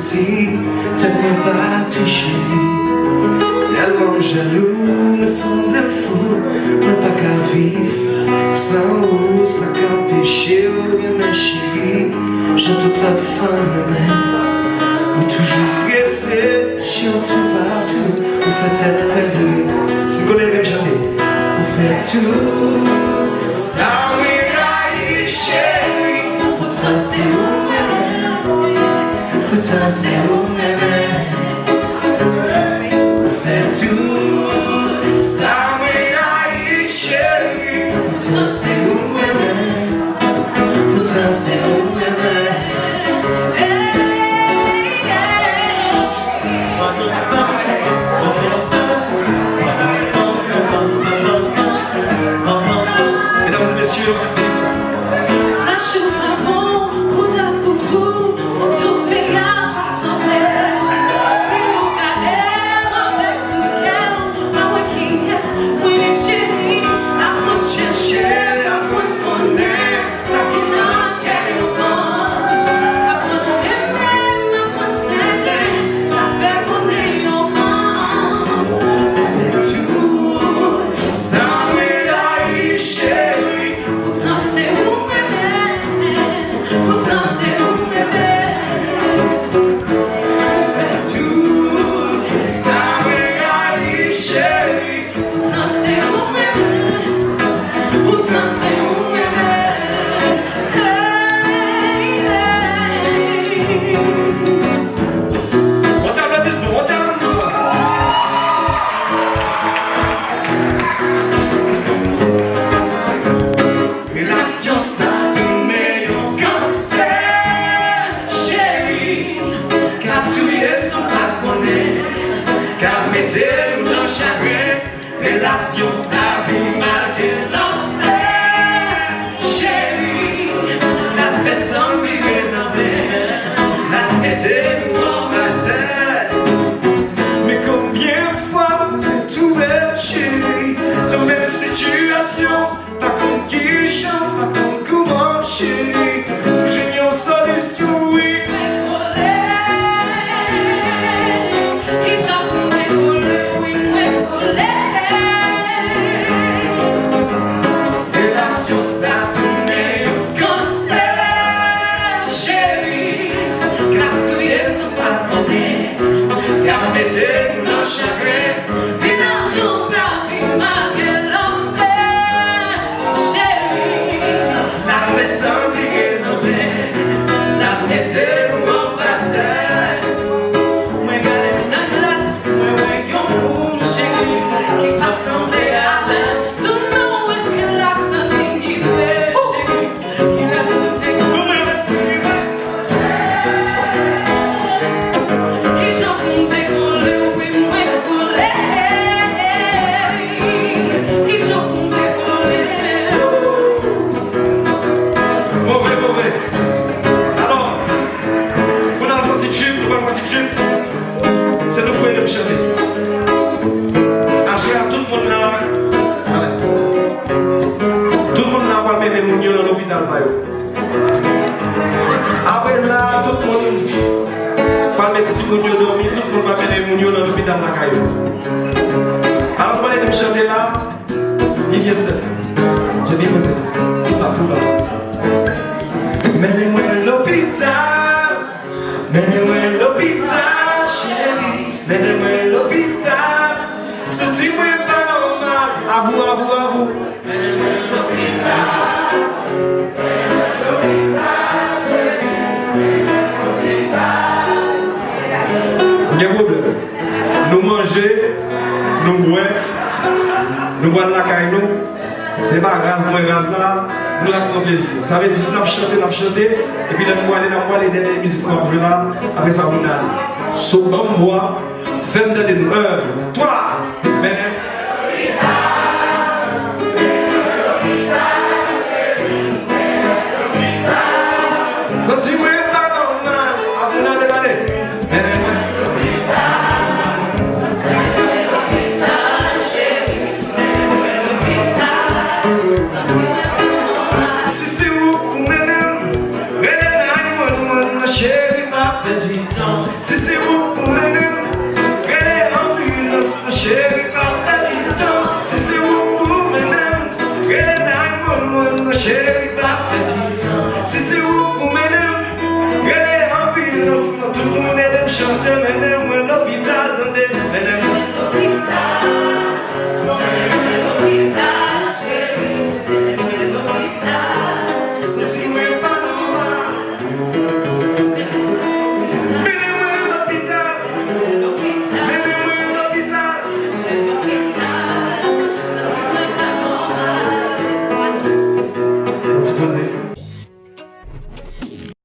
sorti, tellement parti chérie. Tellement jaloux, me semble fou, ne pas qu'à vivre sans vous, sans qu'empêcher ou bien ma chérie. Je ne peux pas faire même, ou toujours rester, j'ai tout partout, vous faites elle rêver. Si vous connaissez même chanter, vous faites tout, ça oui, chérie, pourtant c'est vous, pourtant c'est vous, mettez-nous dans le chagrin, relation ça vous marque l'enfer. Chérie, la fait sans virer l'envers, la mettez-nous en bataille. Mais combien de fois vous êtes tout bête, chérie, la même situation, pas contre qui chante, pas contre comment, chérie, j'ai une solution, oui. Mettez-nous dans le chagrin, relation ça vous marque l'enfer. Chérie, la fait sans virer l'envers, la mettez-nous en bataille. Moi regardez dans la classe, moi voyons mon chéri qui passe en dehors. Tout le monde est-ce que la santé qui fait chéri, qui l'a goûté comme qui j'en compte. C'est le point de me chanter. Assurez tout le monde là. Tout le monde là va mettre les mounions dans l'hôpital. Après là, tout le monde va mettre 6 mounions dormir, tout le monde va mettre les mounions dans l'hôpital. Alors, pour aller me chanter là, il y a ça. J'ai bien fait ça. Partout là. Menez-moi à l'hôpital. Menez-moi à l'hôpital, chérie. Menez-moi à l'hôpital. Sentez-moi pas normal. À vous, à vous, à vous. Menez-moi à l'hôpital. Menez-moi à l'hôpital, chérie. Menez-moi à l'hôpital. Il y a un problème. Nous manger, nous boire, nous boire la caille, nous. C'est pas grâce, moi, grâce là. Nous avons plaisir. Ça veut dire si nous chanter, et puis nous allons aller dans les musiques qu'on joue là, après ça, on allait. Sauf bonne voix, fais-moi donner nous. 1, 3, sentez-moi pas normal, à vous d'aller. Si c'est où pour nous, chérie, ma petite. chérie, pas fait si c'est où pour m'aider, regardez en ville, on se tout le monde est de me chanter, mais moi non.